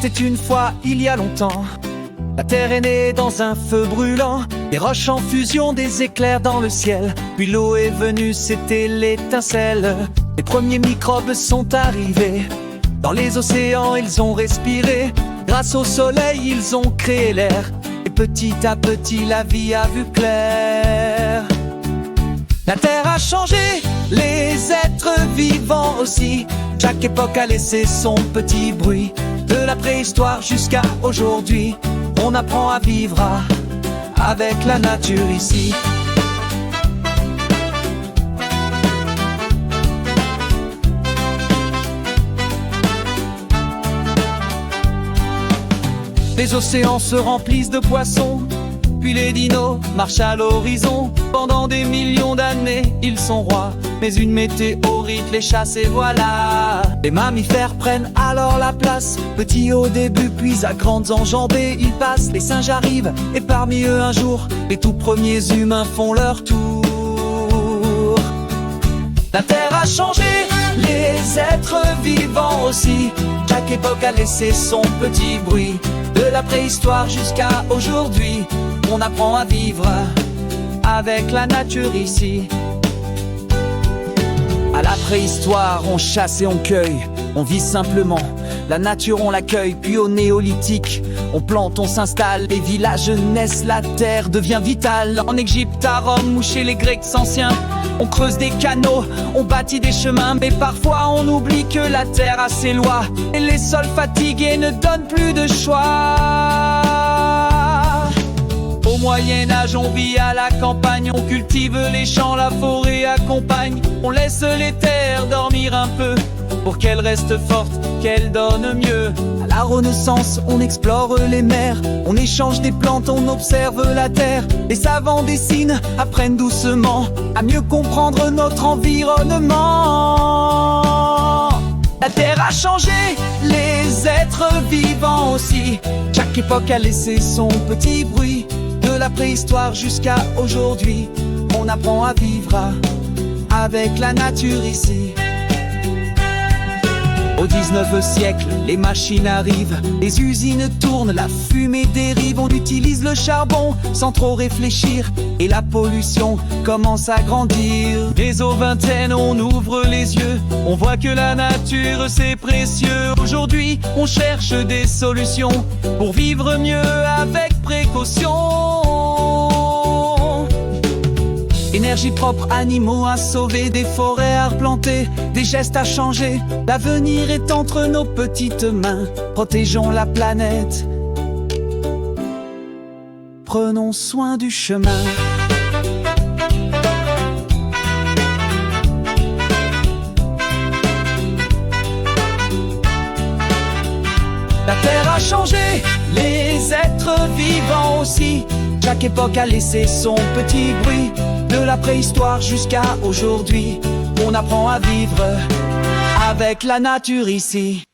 C'était une fois, il y a longtemps. La terre est née dans un feu brûlant, des roches en fusion, des éclairs dans le ciel. Puis l'eau est venue, c'était l'étincelle. Les premiers microbes sont arrivés. Dans les océans, ils ont respiré. Grâce au soleil, ils ont créé l'air. Et petit à petit, la vie a vu clair. La terre a changé, les êtres vivants aussi. Chaque époque a laissé son petit bruit. De la préhistoire jusqu'à aujourd'hui, on apprend à vivre avec la nature ici. Les océans se remplissent de poissons, puis les dinos marchent à l'horizon. Pendant des millions d'années, ils sont rois, mais une météorite les chasse et voilà. Les mammifères prennent alors la place, petits au début, puis à grandes enjambées ils passent. Les singes arrivent, et parmi eux un jour, les tout premiers humains font leur tour. La terre a changé, les êtres vivants aussi. Chaque époque a laissé son petit bruit. De la préhistoire jusqu'à aujourd'hui, on apprend à vivre avec la nature ici. À la préhistoire, on chasse et on cueille, on vit simplement. La nature, on l'accueille, puis au néolithique, on plante, on s'installe. Les villages naissent, la terre devient vitale. En Égypte, à Rome ou chez les Grecs anciens, on creuse des canaux, on bâtit des chemins. Mais parfois on oublie que la terre a ses lois, et les sols fatigués ne donnent plus de choix. Au Moyen-Âge, on vit à la campagne, on cultive les champs, la forêt accompagne. On laisse les terres dormir un peu, pour qu'elles restent fortes, qu'elles donnent mieux. À la Renaissance, on explore les mers, on échange des plantes, on observe la terre. Les savants dessinent, apprennent doucement à mieux comprendre notre environnement. La terre a changé, les êtres vivants aussi. Chaque époque a laissé son petit bruit. De la préhistoire jusqu'à aujourd'hui, on apprend à vivre avec la nature ici. Au 19e siècle, les machines arrivent, les usines tournent, la fumée dérive. On utilise le charbon sans trop réfléchir, et la pollution commence à grandir. Dès aux vingtaines, on ouvre les yeux, on voit que la nature c'est précieux. Aujourd'hui, on cherche des solutions pour vivre mieux avec précaution. Énergie propre, animaux à sauver, des forêts à replanter, des gestes à changer. L'avenir est entre nos petites mains, protégeons la planète, prenons soin du chemin. La terre a changé, les êtres vivants aussi. Chaque époque a laissé son petit bruit. De la préhistoire jusqu'à aujourd'hui, on apprend à vivre avec la nature ici.